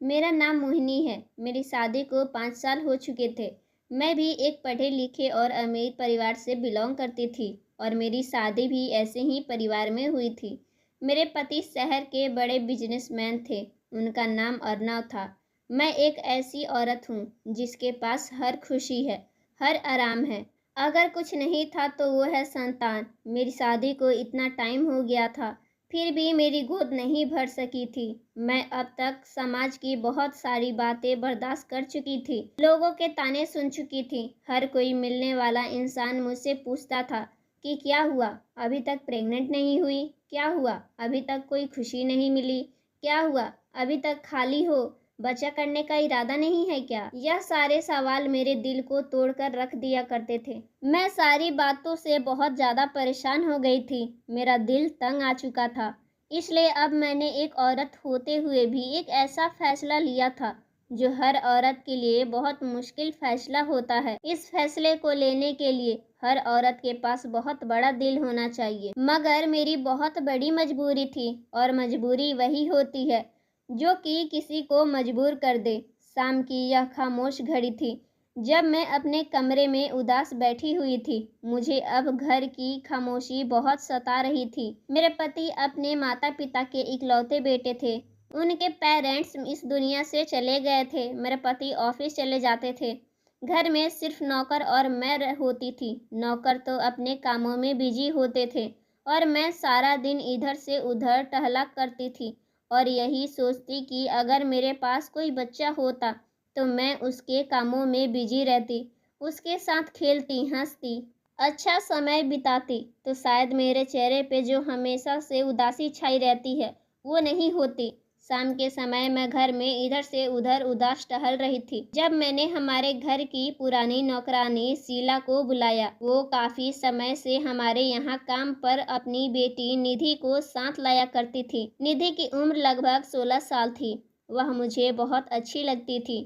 मेरा नाम मोहिनी है। मेरी शादी को 5 साल हो चुके थे। मैं भी एक पढ़े लिखे और अमीर परिवार से बिलोंग करती थी और मेरी शादी भी ऐसे ही परिवार में हुई थी। मेरे पति शहर के बड़े बिजनेसमैन थे। उनका नाम अर्नव था। मैं एक ऐसी औरत हूँ जिसके पास हर खुशी है, हर आराम है। अगर कुछ नहीं था तो वो है संतान। मेरी शादी को इतना टाइम हो गया था, फिर भी मेरी गोद नहीं भर सकी थी। मैं अब तक समाज की बहुत सारी बातें बर्दाश्त कर चुकी थी, लोगों के ताने सुन चुकी थी। हर कोई मिलने वाला इंसान मुझसे पूछता था कि क्या हुआ, अभी तक प्रेग्नेंट नहीं हुई? क्या हुआ, अभी तक कोई खुशी नहीं मिली? क्या हुआ, अभी तक खाली हो? बच्चा करने का इरादा नहीं है क्या? यह सारे सवाल मेरे दिल को तोड़कर रख दिया करते थे। मैं सारी बातों से बहुत ज़्यादा परेशान हो गई थी। मेरा दिल तंग आ चुका था। इसलिए अब मैंने एक औरत होते हुए भी एक ऐसा फैसला लिया था जो हर औरत के लिए बहुत मुश्किल फैसला होता है। इस फैसले को लेने के लिए हर औरत के पास बहुत बड़ा दिल होना चाहिए। मगर मेरी बहुत बड़ी मजबूरी थी और मजबूरी वही होती है जो कि किसी को मजबूर कर दे। शाम की यह खामोश घड़ी थी जब मैं अपने कमरे में उदास बैठी हुई थी। मुझे अब घर की खामोशी बहुत सता रही थी। मेरे पति अपने माता पिता के इकलौते बेटे थे। उनके पेरेंट्स इस दुनिया से चले गए थे। मेरे पति ऑफिस चले जाते थे। घर में सिर्फ नौकर और मैं होती थी। नौकर तो अपने कामों में बिजी होते थे और मैं सारा दिन इधर से उधर टहला करती थी और यही सोचती कि अगर मेरे पास कोई बच्चा होता तो मैं उसके कामों में बिजी रहती, उसके साथ खेलती, हंसती, अच्छा समय बिताती, तो शायद मेरे चेहरे पे जो हमेशा से उदासी छाई रहती है वो नहीं होती। शाम के समय मैं घर में इधर से उधर उदास टहल रही थी जब मैंने हमारे घर की पुरानी नौकरानी शीला को बुलाया। वो काफी समय से हमारे यहाँ काम पर अपनी बेटी निधि को साथ लाया करती थी। निधि की उम्र लगभग 16 साल थी। वह मुझे बहुत अच्छी लगती थी।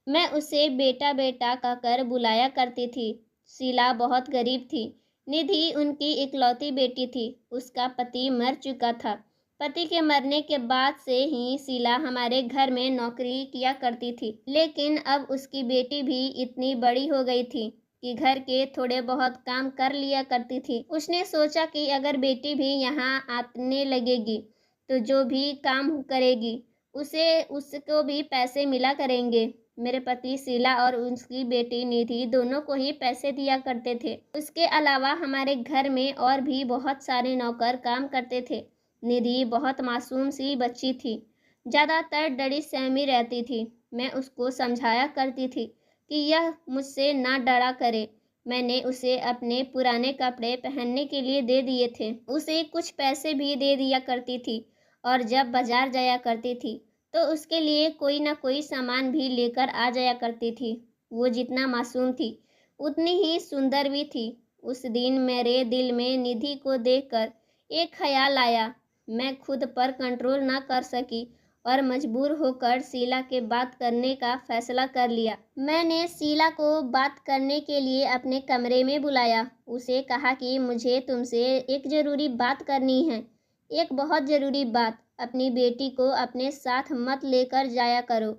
मैं उसे बेटा बेटा कहकर बुलाया करती थी। शीला बहुत गरीब थी। निधि उनकी इकलौती बेटी थी। उसका पति मर चुका था। पति के मरने के बाद से ही शीला हमारे घर में नौकरी किया करती थी, लेकिन अब उसकी बेटी भी इतनी बड़ी हो गई थी कि घर के थोड़े बहुत काम कर लिया करती थी। उसने सोचा कि अगर बेटी भी यहाँ आने लगेगी तो जो भी काम करेगी उसको भी पैसे मिला करेंगे। मेरे पति शीला और उसकी बेटी निधि दोनों को ही पैसे दिया करते थे। उसके अलावा हमारे घर में और भी बहुत सारे नौकर काम करते थे। निधि बहुत मासूम सी बच्ची थी, ज़्यादातर डरी सहमी रहती थी। मैं उसको समझाया करती थी कि यह मुझसे ना डरा करे। मैंने उसे अपने पुराने कपड़े पहनने के लिए दे दिए थे। उसे कुछ पैसे भी दे दिया करती थी और जब बाजार जाया करती थी तो उसके लिए कोई ना कोई सामान भी लेकर आ जाया करती थी। वो जितना मासूम थी उतनी ही सुंदर भी थी। उस दिन मेरे दिल में निधि को देखकर एक ख्याल आया। मैं खुद पर कंट्रोल ना कर सकी और मजबूर होकर शीला के बात करने का फैसला कर लिया। मैंने शीला को बात करने के लिए अपने कमरे में बुलाया। उसे कहा कि मुझे तुमसे एक ज़रूरी बात करनी है, एक बहुत ज़रूरी बात। अपनी बेटी को अपने साथ मत लेकर जाया करो।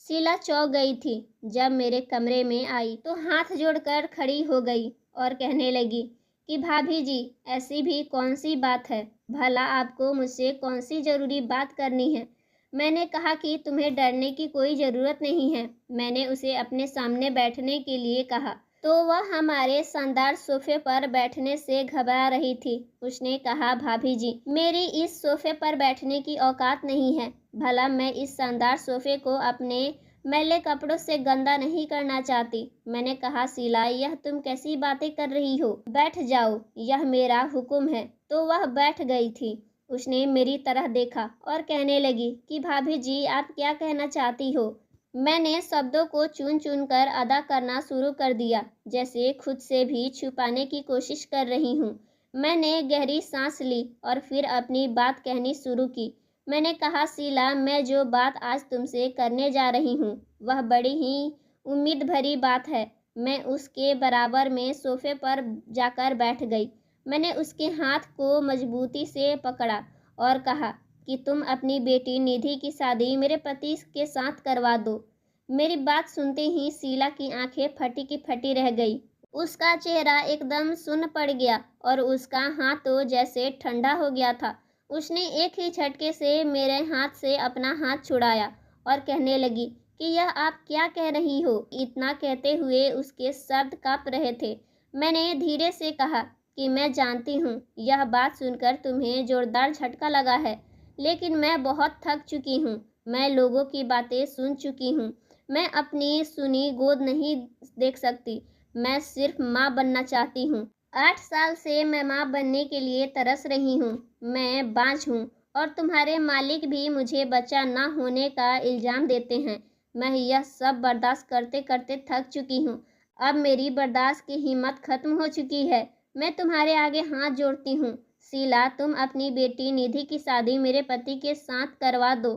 शीला चौंक गई थी। जब मेरे कमरे में आई तो हाथ जोड़कर खड़ी हो गई और कहने लगी कि भाभी जी, ऐसी भी कौन सी बात है? भला आपको मुझसे कौन सी ज़रूरी बात करनी है? मैंने कहा कि तुम्हें डरने की कोई ज़रूरत नहीं है। मैंने उसे अपने सामने बैठने के लिए कहा तो वह हमारे शानदार सोफे पर बैठने से घबरा रही थी। उसने कहा, भाभी जी, मेरी इस सोफे पर बैठने की औकात नहीं है। भला मैं इस शानदार सोफे को अपने मैले कपड़ों से गंदा नहीं करना चाहती। मैंने कहा, शीला, यह तुम कैसी बातें कर रही हो? बैठ जाओ, यह मेरा हुक्म है। तो वह बैठ गई थी। उसने मेरी तरह देखा और कहने लगी कि भाभी जी, आप क्या कहना चाहती हो? मैंने शब्दों को चुन चुन कर अदा करना शुरू कर दिया, जैसे खुद से भी छुपाने की कोशिश कर रही हूँ। मैंने गहरी सांस ली और फिर अपनी बात कहनी शुरू की। मैंने कहा, शीला, मैं जो बात आज तुमसे करने जा रही हूँ वह बड़ी ही उम्मीद भरी बात है। मैं उसके बराबर में सोफे पर जाकर बैठ गई। मैंने उसके हाथ को मजबूती से पकड़ा और कहा, कि तुम अपनी बेटी निधि की शादी मेरे पति के साथ करवा दो। मेरी बात सुनते ही शीला की आंखें फटी की फटी रह गई। उसका चेहरा एकदम सुन्न पड़ गया और उसका हाथ तो जैसे ठंडा हो गया था। उसने एक ही झटके से मेरे हाथ से अपना हाथ छुड़ाया और कहने लगी कि यह आप क्या कह रही हो। इतना कहते हुए उसके शब्द कांप रहे थे। मैंने धीरे से कहा कि मैं जानती हूँ यह बात सुनकर तुम्हें जोरदार झटका लगा है, लेकिन मैं बहुत थक चुकी हूँ। मैं लोगों की बातें सुन चुकी हूँ। मैं अपनी सुनी गोद नहीं देख सकती। मैं सिर्फ माँ बनना चाहती हूँ। 8 साल से मैं माँ बनने के लिए तरस रही हूँ। मैं बांझ हूँ और तुम्हारे मालिक भी मुझे बच्चा ना होने का इल्ज़ाम देते हैं। मैं यह सब बर्दाश्त करते करते थक चुकी हूँ। अब मेरी बर्दाश्त की हिम्मत खत्म हो चुकी है। मैं तुम्हारे आगे हाथ जोड़ती हूँ। शीला, तुम अपनी बेटी निधि की शादी मेरे पति के साथ करवा दो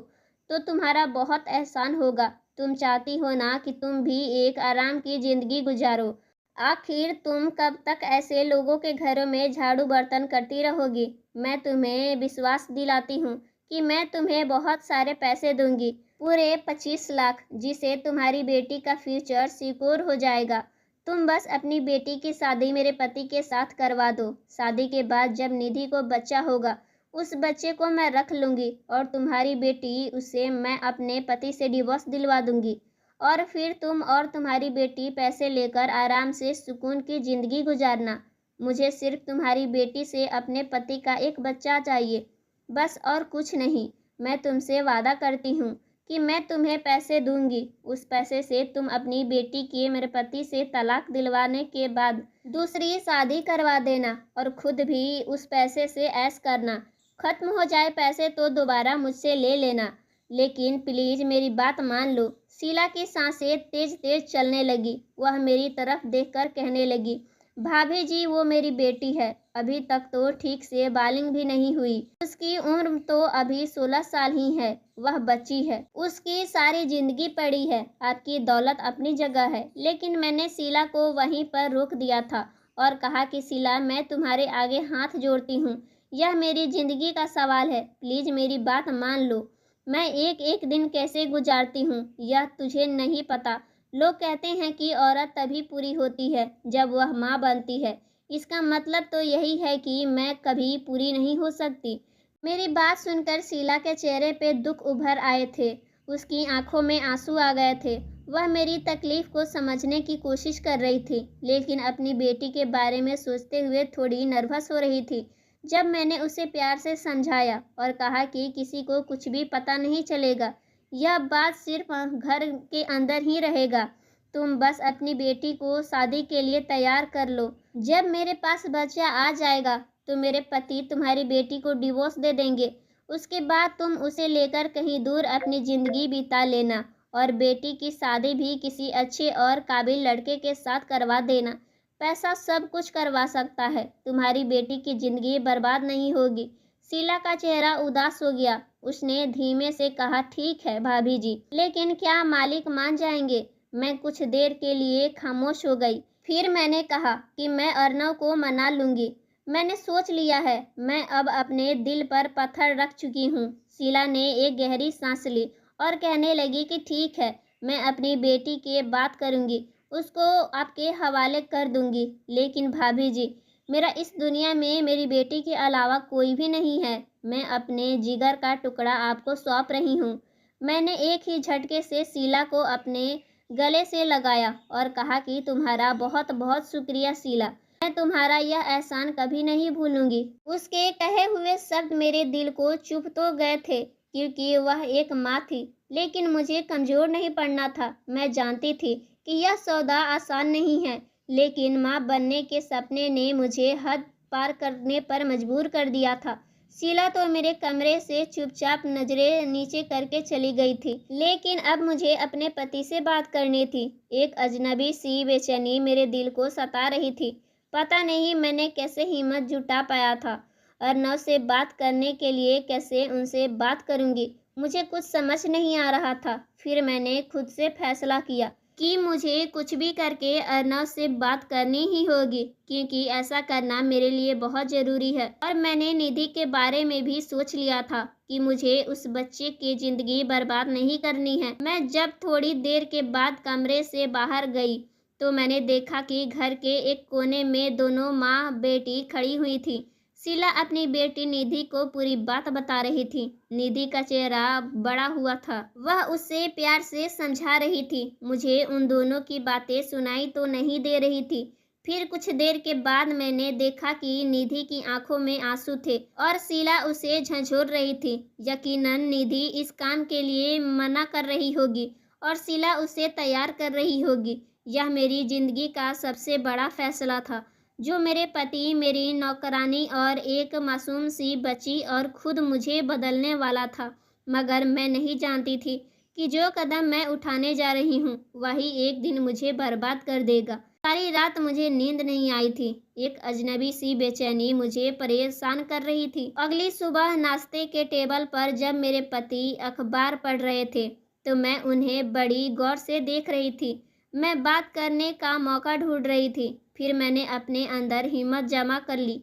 तो तुम्हारा बहुत एहसान होगा। तुम चाहती हो ना कि तुम भी एक आराम की जिंदगी गुजारो। आखिर तुम कब तक ऐसे लोगों के घरों में झाड़ू बर्तन करती रहोगी। मैं तुम्हें विश्वास दिलाती हूँ कि मैं तुम्हें बहुत सारे पैसे दूंगी, पूरे 25 लाख, जिसे तुम्हारी बेटी का फ्यूचर सिक्योर हो जाएगा। तुम बस अपनी बेटी की शादी मेरे पति के साथ करवा दो। शादी के बाद जब निधि को बच्चा होगा, उस बच्चे को मैं रख लूंगी और तुम्हारी बेटी, उसे मैं अपने पति से डिवोर्स दिलवा दूंगी और फिर तुम और तुम्हारी बेटी पैसे लेकर आराम से सुकून की जिंदगी गुजारना। मुझे सिर्फ तुम्हारी बेटी से अपने पति का एक बच्चा चाहिए, बस, और कुछ नहीं। मैं तुमसे वादा करती हूँ कि मैं तुम्हें पैसे दूंगी। उस पैसे से तुम अपनी बेटी की मेरे पति से तलाक दिलवाने के बाद दूसरी शादी करवा देना और खुद भी उस पैसे से ऐश करना। खत्म हो जाए पैसे तो दोबारा मुझसे ले लेना, लेकिन प्लीज मेरी बात मान लो। शीला की सांसें तेज तेज चलने लगी। वह मेरी तरफ देखकर कहने लगी, भाभी जी, वो मेरी बेटी है। अभी तक तो ठीक से बालिंग भी नहीं हुई। उसकी उम्र तो अभी 16 साल ही है। वह बच्ची है। उसकी सारी जिंदगी पड़ी है। आपकी दौलत अपनी जगह है, लेकिन मैंने शीला को वहीं पर रोक दिया था और कहा कि शीला, मैं तुम्हारे आगे हाथ जोड़ती हूँ। यह मेरी जिंदगी का सवाल है। प्लीज मेरी बात मान लो। मैं एक एक दिन कैसे गुजारती हूँ यह तुझे नहीं पता। लोग कहते हैं कि औरत तभी पूरी होती है जब वह माँ बनती है। इसका मतलब तो यही है कि मैं कभी पूरी नहीं हो सकती। मेरी बात सुनकर शीला के चेहरे पे दुख उभर आए थे। उसकी आंखों में आंसू आ गए थे। वह मेरी तकलीफ को समझने की कोशिश कर रही थी, लेकिन अपनी बेटी के बारे में सोचते हुए थोड़ी नर्वस हो रही थी। जब मैंने उसे प्यार से समझाया और कहा कि किसी को कुछ भी पता नहीं चलेगा, यह बात सिर्फ घर के अंदर ही रहेगा। तुम बस अपनी बेटी को शादी के लिए तैयार कर लो। जब मेरे पास बच्चा आ जाएगा तो मेरे पति तुम्हारी बेटी को डिवोर्स दे देंगे। उसके बाद तुम उसे लेकर कहीं दूर अपनी जिंदगी बिता लेना और बेटी की शादी भी किसी अच्छे और काबिल लड़के के साथ करवा देना। पैसा सब कुछ करवा सकता है। तुम्हारी बेटी की जिंदगी बर्बाद नहीं होगी। शीला का चेहरा उदास हो गया। उसने धीमे से कहा, ठीक है भाभी जी, लेकिन क्या मालिक मान जाएंगे। मैं कुछ देर के लिए खामोश हो गई। फिर मैंने कहा कि मैं अर्नव को मना लूंगी। मैंने सोच लिया है। मैं अब अपने दिल पर पत्थर रख चुकी हूँ। शीला ने एक गहरी सांस ली और कहने लगी कि ठीक है, मैं अपनी बेटी की बात करूंगी, उसको आपके हवाले कर दूंगी। लेकिन भाभी जी, मेरा इस दुनिया में मेरी बेटी के अलावा कोई भी नहीं है। मैं अपने जिगर का टुकड़ा आपको सौंप रही हूँ। मैंने एक ही झटके से शीला को अपने गले से लगाया और कहा कि तुम्हारा बहुत बहुत शुक्रिया शीला। मैं तुम्हारा यह एहसान कभी नहीं भूलूंगी। उसके कहे हुए शब्द मेरे दिल को चुभ तो गए थे, क्योंकि वह एक माँ थी, लेकिन मुझे कमजोर नहीं पड़ना था। मैं जानती थी कि यह सौदा आसान नहीं है, लेकिन माँ बनने के सपने ने मुझे हद पार करने पर मजबूर कर दिया था। शीला तो मेरे कमरे से चुपचाप नजरें नीचे करके चली गई थी, लेकिन अब मुझे अपने पति से बात करनी थी। एक अजनबी सी बेचैनी मेरे दिल को सता रही थी। पता नहीं मैंने कैसे हिम्मत जुटा पाया था। अर्नव से बात करने के लिए कैसे उनसे बात करूंगी, मुझे कुछ समझ नहीं आ रहा था। फिर मैंने खुद से फैसला किया कि मुझे कुछ भी करके अर्नव से बात करनी ही होगी, क्योंकि ऐसा करना मेरे लिए बहुत ज़रूरी है। और मैंने निधि के बारे में भी सोच लिया था। कि मुझे उस बच्चे की ज़िंदगी बर्बाद नहीं करनी है। मैं जब थोड़ी देर के बाद कमरे से बाहर गई तो मैंने देखा कि घर के एक कोने में दोनों माँ बेटी खड़ी हुई थी। शीला अपनी बेटी निधि को पूरी बात बता रही थी। निधि का चेहरा बड़ा हुआ था। वह उससे प्यार से समझा रही थी। मुझे उन दोनों की बातें सुनाई तो नहीं दे रही थी। फिर कुछ देर के बाद मैंने देखा कि निधि की आंखों में आंसू थे और शीला उसे झंझोर रही थी। यकीनन निधि इस काम के लिए मना कर रही होगी और शीला उसे तैयार कर रही होगी। यह मेरी जिंदगी का सबसे बड़ा फैसला था, जो मेरे पति, मेरी नौकरानी और एक मासूम सी बच्ची और खुद मुझे बदलने वाला था। मगर मैं नहीं जानती थी कि जो कदम मैं उठाने जा रही हूँ वही एक दिन मुझे बर्बाद कर देगा। सारी रात मुझे नींद नहीं आई थी। एक अजनबी सी बेचैनी मुझे परेशान कर रही थी। अगली सुबह नाश्ते के टेबल पर जब मेरे पति अखबार पढ़ रहे थे तो मैं उन्हें बड़ी गौर से देख रही थी। मैं बात करने का मौका ढूंढ रही थी। फिर मैंने अपने अंदर हिम्मत जमा कर ली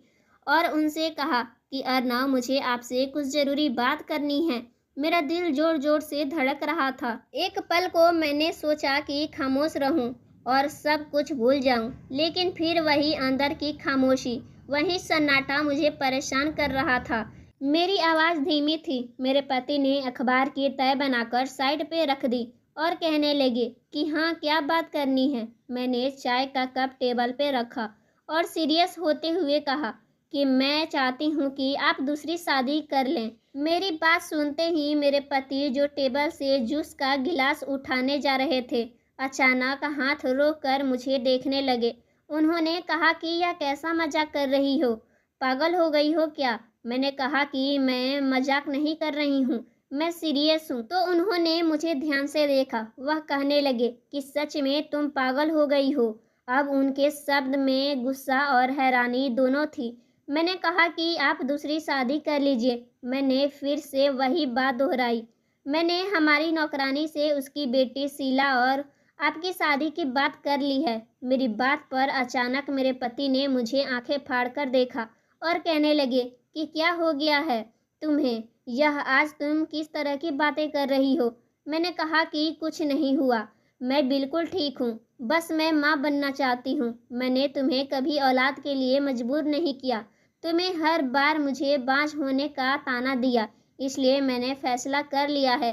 और उनसे कहा कि अर्नव, मुझे आपसे कुछ ज़रूरी बात करनी है। मेरा दिल जोर जोर से धड़क रहा था। एक पल को मैंने सोचा कि खामोश रहूं और सब कुछ भूल जाऊं, लेकिन फिर वही अंदर की खामोशी, वही सन्नाटा मुझे परेशान कर रहा था। मेरी आवाज़ धीमी थी। मेरे पति ने अखबार की तह बनाकर साइड पे रख दी और कहने लगे कि हाँ, क्या बात करनी है। मैंने चाय का कप टेबल पे रखा और सीरियस होते हुए कहा कि मैं चाहती हूँ कि आप दूसरी शादी कर लें। मेरी बात सुनते ही मेरे पति, जो टेबल से जूस का गिलास उठाने जा रहे थे, अचानक हाथ रोक कर मुझे देखने लगे। उन्होंने कहा कि यह कैसा मजाक कर रही हो, पागल हो गई हो क्या? मैंने कहा कि मैं मजाक नहीं कर रही हूँ, मैं सीरियस हूँ। तो उन्होंने मुझे ध्यान से देखा। वह कहने लगे कि सच में तुम पागल हो गई हो। अब उनके शब्द में गुस्सा और हैरानी दोनों थी। मैंने कहा कि आप दूसरी शादी कर लीजिए। मैंने फिर से वही बात दोहराई। मैंने हमारी नौकरानी से उसकी बेटी शीला और आपकी शादी की बात कर ली है। मेरी बात पर अचानक मेरे पति ने मुझे आंखें फाड़ कर देखा और कहने लगे कि क्या हो गया है तुम्हें? यह आज तुम किस तरह की बातें कर रही हो? मैंने कहा कि कुछ नहीं हुआ, मैं बिल्कुल ठीक हूँ। बस मैं माँ बनना चाहती हूँ। मैंने तुम्हें कभी औलाद के लिए मजबूर नहीं किया। तुम्हें हर बार मुझे बांझ होने का ताना दिया, इसलिए मैंने फैसला कर लिया है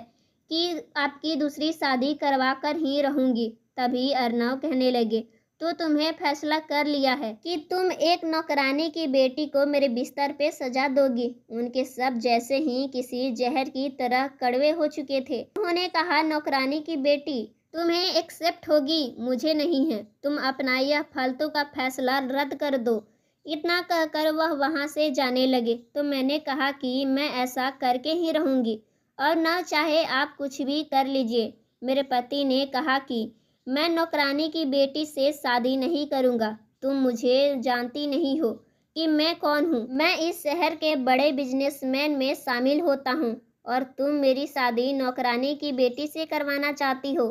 कि आपकी दूसरी शादी करवा कर ही रहूँगी। तभी अर्नव कहने लगे, तो तुम्हें फैसला कर लिया है कि तुम एक नौकरानी की बेटी को मेरे बिस्तर पे सजा दोगी। उनके शब्द जैसे ही किसी जहर की तरह कड़वे हो चुके थे। उन्होंने कहा, नौकरानी की बेटी तुम्हें एक्सेप्ट होगी, मुझे नहीं है। तुम अपना यह फालतू का फैसला रद्द कर दो। इतना कहकर वह वहां से जाने लगे तो मैंने कहा कि मैं ऐसा करके ही रहूंगी और न चाहे आप कुछ भी कर लीजिए। मेरे पति ने कहा कि मैं नौकरानी की बेटी से शादी नहीं करूंगा। तुम मुझे जानती नहीं हो कि मैं कौन हूँ। मैं इस शहर के बड़े बिजनेसमैन में शामिल होता हूँ और तुम मेरी शादी नौकरानी की बेटी से करवाना चाहती हो।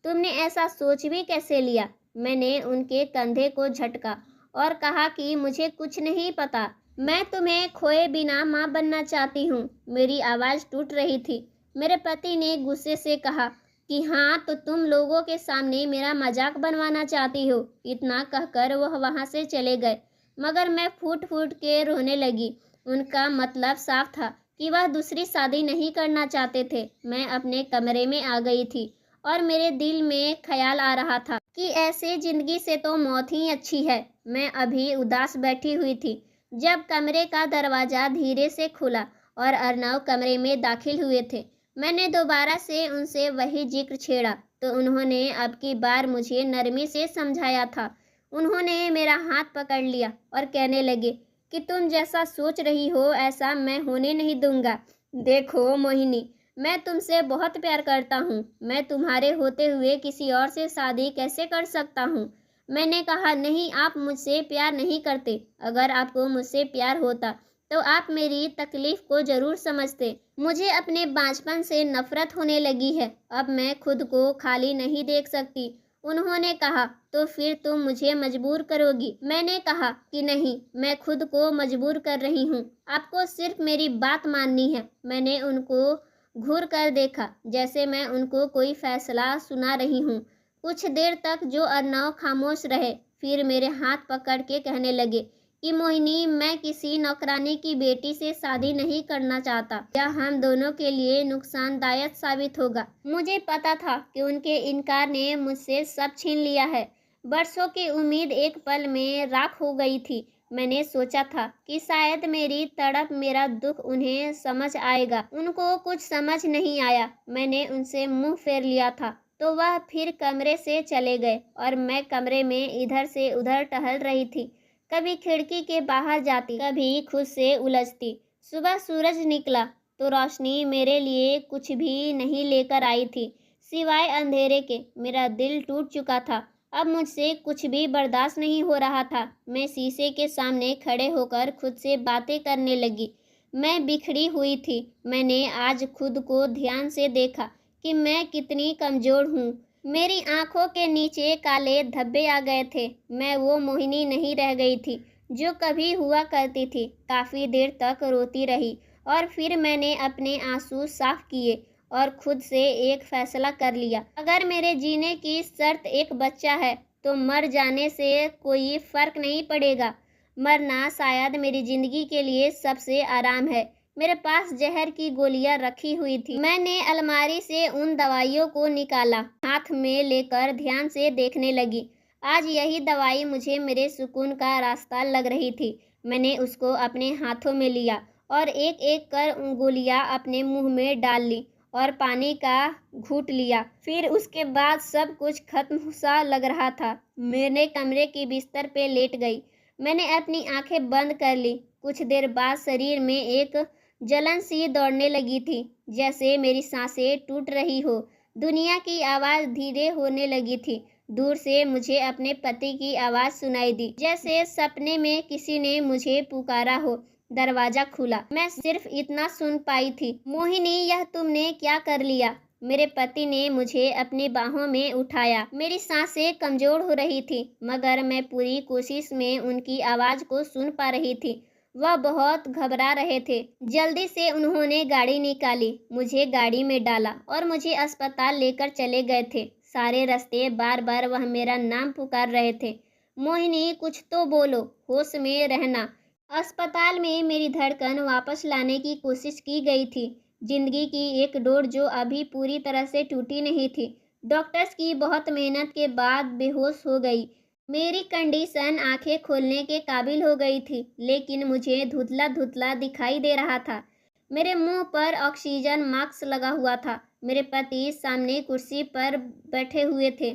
तुमने ऐसा सोच भी कैसे लिया? मैंने उनके कंधे को झटका और कहा कि मुझे कुछ नहीं पता। मैं तुम्हें खोए बिना माँ बनना चाहती हूँ। मेरी आवाज़ टूट रही थी। मेरे पति ने गुस्से से कहा कि हाँ, तो तुम लोगों के सामने मेरा मजाक बनवाना चाहती हो। इतना कहकर वह वहाँ से चले गए, मगर मैं फूट फूट के रोने लगी। उनका मतलब साफ था कि वह दूसरी शादी नहीं करना चाहते थे। मैं अपने कमरे में आ गई थी और मेरे दिल में ख्याल आ रहा था कि ऐसे जिंदगी से तो मौत ही अच्छी है। मैं अभी उदास बैठी हुई थी जब कमरे का दरवाज़ा धीरे से खुला और अर्नव कमरे में दाखिल हुए थे। मैंने दोबारा से उनसे वही जिक्र छेड़ा तो उन्होंने अब की बार मुझे नरमी से समझाया था। उन्होंने मेरा हाथ पकड़ लिया और कहने लगे कि तुम जैसा सोच रही हो ऐसा मैं होने नहीं दूंगा। देखो मोहिनी, मैं तुमसे बहुत प्यार करता हूँ। मैं तुम्हारे होते हुए किसी और से शादी कैसे कर सकता हूँ? मैंने कहा, नहीं, आप मुझसे प्यार नहीं करते। अगर आपको मुझसे प्यार होता तो आप मेरी तकलीफ को ज़रूर समझते। मुझे अपने बांझपन से नफरत होने लगी है। अब मैं खुद को खाली नहीं देख सकती। उन्होंने कहा, तो फिर तुम मुझे मजबूर करोगी? मैंने कहा कि नहीं, मैं खुद को मजबूर कर रही हूँ। आपको सिर्फ मेरी बात माननी है। मैंने उनको घूर कर देखा, जैसे मैं उनको कोई फैसला सुना रही हूँ। कुछ देर तक जो अर्नव खामोश रहे, फिर मेरे हाथ पकड़ के कहने लगे कि मोहिनी, मैं किसी नौकरानी की बेटी से शादी नहीं करना चाहता। यह हम दोनों के लिए नुकसानदायक साबित होगा। मुझे पता था कि उनके इनकार ने मुझसे सब छीन लिया है। बरसों की उम्मीद एक पल में राख हो गई थी। मैंने सोचा था कि शायद मेरी तड़प, मेरा दुख उन्हें समझ आएगा। उनको कुछ समझ नहीं आया। मैंने उनसे मुंह फेर लिया था तो वह फिर कमरे से चले गए और मैं कमरे में इधर से उधर टहल रही थी। कभी खिड़की के बाहर जाती, कभी खुद से उलझती। सुबह सूरज निकला तो रोशनी मेरे लिए कुछ भी नहीं लेकर आई थी, सिवाय अंधेरे के। मेरा दिल टूट चुका था। अब मुझसे कुछ भी बर्दाश्त नहीं हो रहा था। मैं शीशे के सामने खड़े होकर खुद से बातें करने लगी। मैं बिखरी हुई थी। मैंने आज खुद को ध्यान से देखा कि मैं कितनी कमज़ोर हूँ। मेरी आंखों के नीचे काले धब्बे आ गए थे। मैं वो मोहिनी नहीं रह गई थी जो कभी हुआ करती थी। काफ़ी देर तक रोती रही और फिर मैंने अपने आंसू साफ किए और खुद से एक फैसला कर लिया। अगर मेरे जीने की शर्त एक बच्चा है तो मर जाने से कोई फ़र्क नहीं पड़ेगा। मरना शायद मेरी ज़िंदगी के लिए सबसे आराम है। मेरे पास जहर की गोलियां रखी हुई थी। मैंने अलमारी से उन दवाइयों को निकाला, हाथ में लेकर ध्यान से देखने लगी। आज यही दवाई मुझे मेरे सुकून का रास्ता लग रही थी। मैंने उसको अपने हाथों में लिया और एक एक कर उन गोलियां अपने मुंह में डाल ली और पानी का घूंट लिया। फिर उसके बाद सब कुछ खत्म सा लग रहा था। मैंने कमरे के बिस्तर पे लेट गई। मैंने अपनी आंखें बंद कर ली। कुछ देर बाद शरीर में एक जलन सी दौड़ने लगी थी, जैसे मेरी सांसें टूट रही हो। दुनिया की आवाज़ धीरे होने लगी थी। दूर से मुझे अपने पति की आवाज़ सुनाई दी, जैसे सपने में किसी ने मुझे पुकारा हो। दरवाज़ा खुला। मैं सिर्फ इतना सुन पाई थी, मोहिनी, यह तुमने क्या कर लिया? मेरे पति ने मुझे अपनी बाहों में उठाया। मेरी सांसें कमज़ोर हो रही थी, मगर मैं पूरी कोशिश में उनकी आवाज़ को सुन पा रही थी। वह बहुत घबरा रहे थे। जल्दी से उन्होंने गाड़ी निकाली, मुझे गाड़ी में डाला और मुझे अस्पताल लेकर चले गए थे। सारे रास्ते बार बार वह मेरा नाम पुकार रहे थे, मोहिनी, कुछ तो बोलो, होश में रहना। अस्पताल में मेरी धड़कन वापस लाने की कोशिश की गई थी। जिंदगी की एक डोर जो अभी पूरी तरह से टूटी नहीं थी। डॉक्टर्स की बहुत मेहनत के बाद बेहोश हो गई। मेरी कंडीशन आंखें खोलने के काबिल हो गई थी, लेकिन मुझे धुंधला धुंधला दिखाई दे रहा था। मेरे मुंह पर ऑक्सीजन मास्क लगा हुआ था। मेरे पति सामने कुर्सी पर बैठे हुए थे।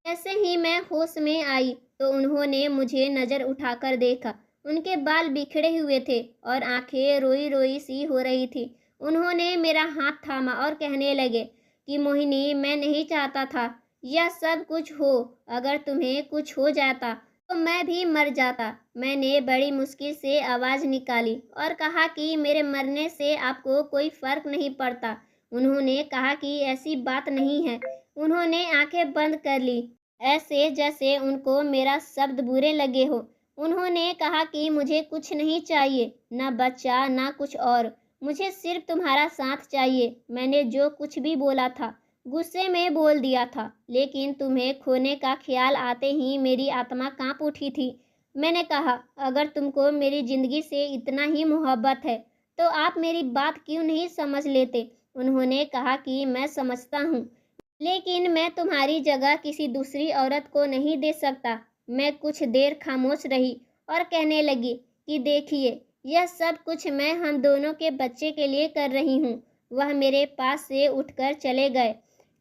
जैसे ही मैं होश में आई तो उन्होंने मुझे नज़र उठाकर देखा। उनके बाल बिखरे हुए थे और आंखें रोई रोई सी हो रही थी। उन्होंने मेरा हाथ थामा और कहने लगे कि मोहिनी, मैं नहीं चाहता था यह सब कुछ हो। अगर तुम्हें कुछ हो जाता तो मैं भी मर जाता। मैंने बड़ी मुश्किल से आवाज़ निकाली और कहा कि मेरे मरने से आपको कोई फ़र्क नहीं पड़ता। उन्होंने कहा कि ऐसी बात नहीं है। उन्होंने आंखें बंद कर ली, ऐसे जैसे उनको मेरा शब्द बुरे लगे हो। उन्होंने कहा कि मुझे कुछ नहीं चाहिए, ना बच्चा ना कुछ और। मुझे सिर्फ तुम्हारा साथ चाहिए। मैंने जो कुछ भी बोला था गुस्से में बोल दिया था, लेकिन तुम्हें खोने का ख्याल आते ही मेरी आत्मा कांप उठी थी। मैंने कहा, अगर तुमको मेरी ज़िंदगी से इतना ही मोहब्बत है तो आप मेरी बात क्यों नहीं समझ लेते? उन्होंने कहा कि मैं समझता हूँ, लेकिन मैं तुम्हारी जगह किसी दूसरी औरत को नहीं दे सकता। मैं कुछ देर खामोश रही और कहने लगी कि देखिए, यह सब कुछ मैं हम दोनों के बच्चे के लिए कर रही हूँ। वह मेरे पास से उठकर चले गए,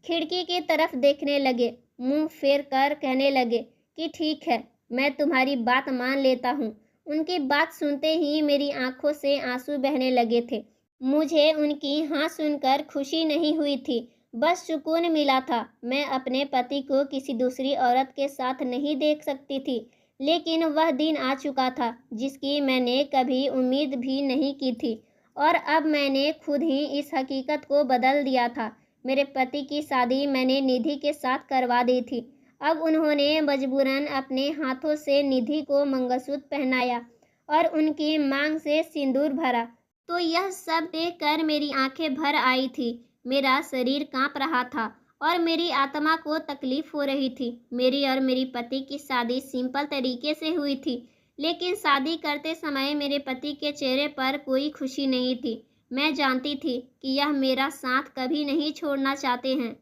खिड़की की तरफ देखने लगे, मुंह फेर कर कहने लगे कि ठीक है, मैं तुम्हारी बात मान लेता हूँ। उनकी बात सुनते ही मेरी आंखों से आंसू बहने लगे थे। मुझे उनकी हाँ सुनकर खुशी नहीं हुई थी, बस सुकून मिला था। मैं अपने पति को किसी दूसरी औरत के साथ नहीं देख सकती थी, लेकिन वह दिन आ चुका था जिसकी मैंने कभी उम्मीद भी नहीं की थी, और अब मैंने खुद ही इस हकीकत को बदल दिया था। मेरे पति की शादी मैंने निधि के साथ करवा दी थी। अब उन्होंने मजबूरन अपने हाथों से निधि को मंगलसूत्र पहनाया और उनकी मांग से सिंदूर भरा। तो यह सब देखकर मेरी आंखें भर आई थी। मेरा शरीर कांप रहा था और मेरी आत्मा को तकलीफ हो रही थी। मेरी और मेरी पति की शादी सिंपल तरीके से हुई थी, लेकिन शादी करते समय मेरे पति के चेहरे पर कोई खुशी नहीं थी। मैं जानती थी कि यह मेरा साथ कभी नहीं छोड़ना चाहते हैं,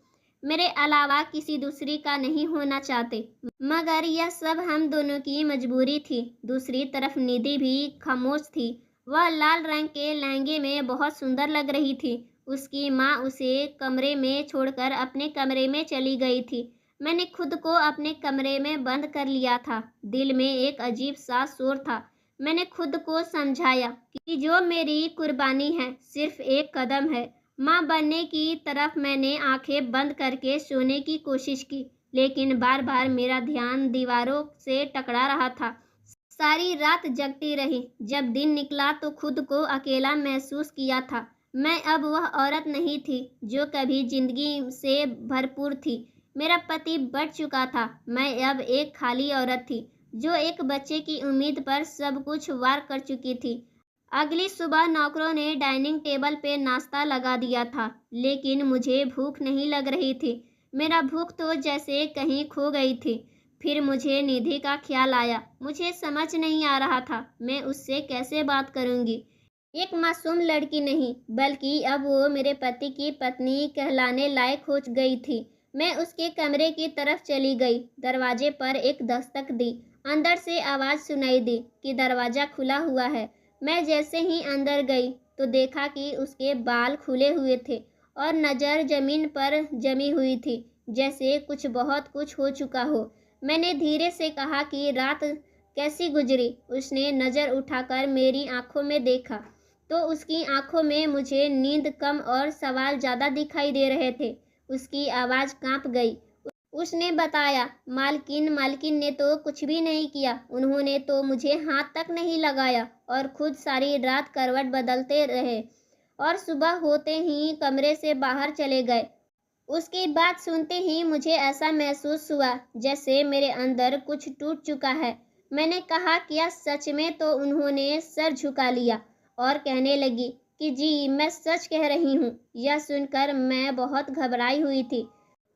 मेरे अलावा किसी दूसरी का नहीं होना चाहते। मगर यह सब हम दोनों की मजबूरी थी। दूसरी तरफ निधि भी खामोश थी। वह लाल रंग के लहंगे में बहुत सुंदर लग रही थी। उसकी माँ उसे कमरे में छोड़कर अपने कमरे में चली गई थी। मैंने खुद को अपने कमरे में बंद कर लिया था। दिल में एक अजीब सा शोर था। मैंने खुद को समझाया कि जो मेरी कुर्बानी है सिर्फ एक कदम है। माँ बनने की तरफ मैंने आंखें बंद करके सोने की कोशिश की, लेकिन बार बार मेरा ध्यान दीवारों से टकरा रहा था। सारी रात जगती रही। जब दिन निकला तो खुद को अकेला महसूस किया था। मैं अब वह औरत नहीं थी जो कभी जिंदगी से भरपूर थी। मेरा पति बढ़ चुका था। मैं अब एक खाली औरत थी जो एक बच्चे की उम्मीद पर सब कुछ वार कर चुकी थी। अगली सुबह नौकरों ने डाइनिंग टेबल पे नाश्ता लगा दिया था, लेकिन मुझे भूख नहीं लग रही थी। मेरा भूख तो जैसे कहीं खो गई थी। फिर मुझे निधि का ख्याल आया। मुझे समझ नहीं आ रहा था मैं उससे कैसे बात करूंगी। एक मासूम लड़की नहीं, बल्कि अब वो मेरे पति की पत्नी कहलाने लायक हो गई थी। मैं उसके कमरे की तरफ चली गई। दरवाजे पर एक दस्तक दी। अंदर से आवाज़ सुनाई दी कि दरवाज़ा खुला हुआ है। मैं जैसे ही अंदर गई तो देखा कि उसके बाल खुले हुए थे और नज़र ज़मीन पर जमी हुई थी, जैसे बहुत कुछ हो चुका हो। मैंने धीरे से कहा कि रात कैसी गुजरी। उसने नज़र उठाकर मेरी आंखों में देखा तो उसकी आंखों में मुझे नींद कम और सवाल ज़्यादा दिखाई दे रहे थे। उसकी आवाज़ कांप गई। उसने बताया, मालकिन ने तो कुछ भी नहीं किया। उन्होंने तो मुझे हाथ तक नहीं लगाया और खुद सारी रात करवट बदलते रहे और सुबह होते ही कमरे से बाहर चले गए। उसकी बात सुनते ही मुझे ऐसा महसूस हुआ जैसे मेरे अंदर कुछ टूट चुका है। मैंने कहा, क्या सच में? तो उन्होंने सर झुका लिया और कहने लगी कि जी मैं सच कह रही हूँ। यह सुनकर मैं बहुत घबराई हुई थी।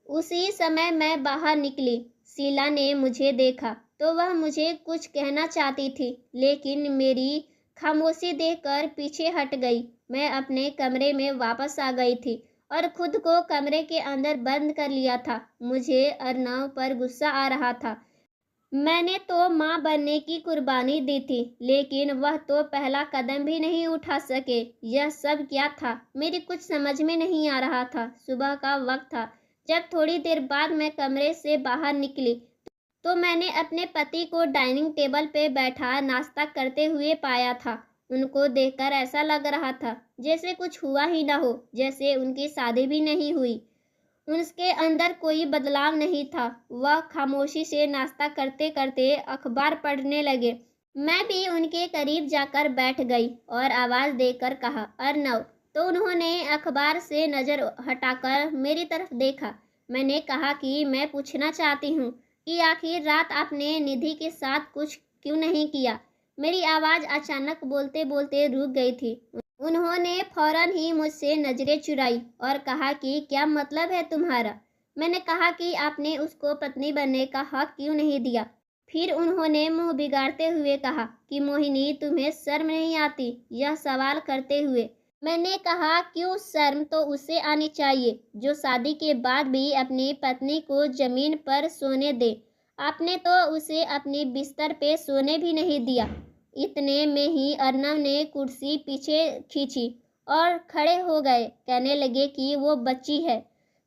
उसी समय मैं बाहर निकली। शीला ने मुझे देखा तो वह मुझे कुछ कहना चाहती थी, लेकिन मेरी खामोशी देखकर पीछे हट गई। मैं अपने कमरे में वापस आ गई थी और खुद को कमरे के अंदर बंद कर लिया था। मुझे अर्नव पर गुस्सा आ रहा था। मैंने तो माँ बनने की कुर्बानी दी थी, लेकिन वह तो पहला कदम भी नहीं उठा सके। यह सब क्या था? मेरी कुछ समझ में नहीं आ रहा था। सुबह का वक्त था। जब थोड़ी देर बाद मैं कमरे से बाहर निकली तो मैंने अपने पति को डाइनिंग टेबल पे बैठा नाश्ता करते हुए पाया था। उनको देखकर ऐसा लग रहा था जैसे कुछ हुआ ही ना हो, जैसे उनकी शादी भी नहीं हुई। उसके अंदर कोई बदलाव नहीं था। वह खामोशी से नाश्ता करते करते अखबार पढ़ने लगे। मैं भी उनके करीब जाकर बैठ गई और आवाज़ देकर कहा, अर्नव। तो उन्होंने अखबार से नज़र हटाकर मेरी तरफ देखा। मैंने कहा कि मैं पूछना चाहती हूँ कि आखिर रात आपने निधि के साथ कुछ क्यों नहीं किया। मेरी आवाज़ अचानक बोलते बोलते रुक गई थी। उन्होंने फौरन ही मुझसे नजरें चुराई और कहा कि क्या मतलब है तुम्हारा। मैंने कहा कि आपने उसको पत्नी बनने का हक क्यों नहीं दिया। फिर उन्होंने मुंह बिगाड़ते हुए कहा कि मोहिनी, तुम्हें शर्म नहीं आती यह सवाल करते हुए। मैंने कहा, क्यों शर्म तो उसे आनी चाहिए जो शादी के बाद भी अपनी पत्नी को जमीन पर सोने दे। आपने तो उसे अपनी बिस्तर पे सोने भी नहीं दिया। इतने में ही अर्नव ने कुर्सी पीछे खींची और खड़े हो गए। कहने लगे कि वो बच्ची है,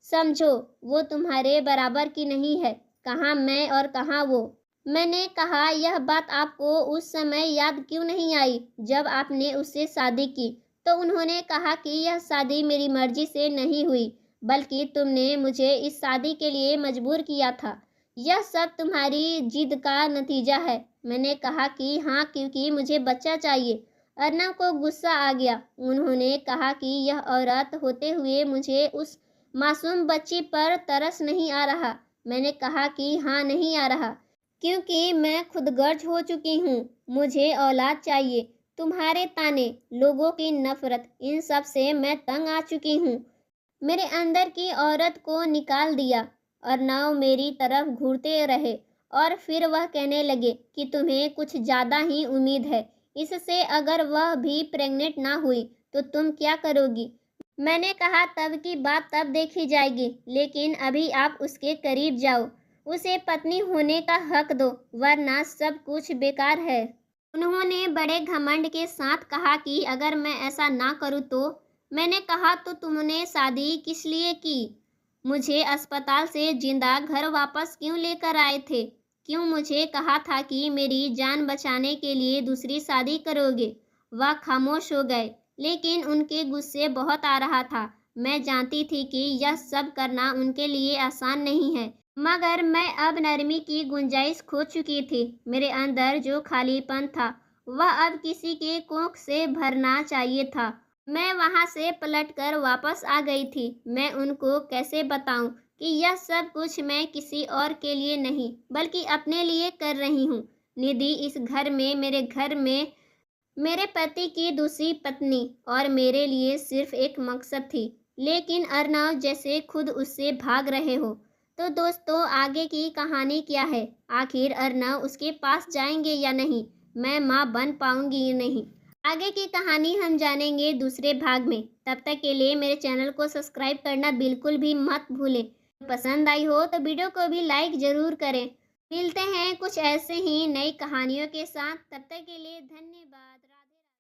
समझो वो तुम्हारे बराबर की नहीं है। कहाँ मैं और कहाँ वो। मैंने कहा, यह बात आपको उस समय याद क्यों नहीं आई जब आपने उससे शादी की। तो उन्होंने कहा कि यह शादी मेरी मर्जी से नहीं हुई, बल्कि तुमने मुझे इस शादी के लिए मजबूर किया था। यह सब तुम्हारी जिद का नतीजा है। मैंने कहा कि हाँ, क्योंकि मुझे बच्चा चाहिए। अर्नव को गुस्सा आ गया। उन्होंने कहा कि यह औरत होते हुए मुझे उस मासूम बच्ची पर तरस नहीं आ रहा। मैंने कहा कि हाँ, नहीं आ रहा, क्योंकि मैं खुद गर्ज हो चुकी हूँ। मुझे औलाद चाहिए। तुम्हारे ताने, लोगों की नफरत, इन सब से मैं तंग आ चुकी हूँ। मेरे अंदर की औरत को निकाल दिया। अर्नव मेरी तरफ घूरते रहे और फिर वह कहने लगे कि तुम्हें कुछ ज़्यादा ही उम्मीद है। इससे अगर वह भी प्रेग्नेंट ना हुई तो तुम क्या करोगी? मैंने कहा तब की बात तब देखी जाएगी, लेकिन अभी आप उसके करीब जाओ। उसे पत्नी होने का हक दो, वरना सब कुछ बेकार है। उन्होंने बड़े घमंड के साथ कहा कि अगर मैं ऐसा ना करूं तो। मैंने कहा तो तुमने शादी किस लिए की? मुझे अस्पताल से जिंदा घर वापस क्यों लेकर आए थे? क्यों मुझे कहा था कि मेरी जान बचाने के लिए दूसरी शादी करोगे? वह खामोश हो गए, लेकिन उनके गुस्से बहुत आ रहा था। मैं जानती थी कि यह सब करना उनके लिए आसान नहीं है, मगर मैं अब नरमी की गुंजाइश खो चुकी थी। मेरे अंदर जो खालीपन था वह अब किसी के कोख से भरना चाहिए था। मैं वहां से पलटकर वापस आ गई थी। मैं उनको कैसे बताऊं कि यह सब कुछ मैं किसी और के लिए नहीं बल्कि अपने लिए कर रही हूँ। निधि इस घर में मेरे पति की दूसरी पत्नी और मेरे लिए सिर्फ एक मकसद थी, लेकिन अर्नव जैसे खुद उससे भाग रहे हो। तो दोस्तों, आगे की कहानी क्या है? आखिर अर्नव उसके पास जाएंगे या नहीं? मैं माँ बन पाऊंगी या नहीं? आगे की कहानी हम जानेंगे दूसरे भाग में। तब तक के लिए मेरे चैनल को सब्सक्राइब करना बिल्कुल भी मत भूलें। पसंद आई हो तो वीडियो को भी लाइक ज़रूर करें। मिलते हैं कुछ ऐसे ही नई कहानियों के साथ। तब तक के लिए धन्यवाद।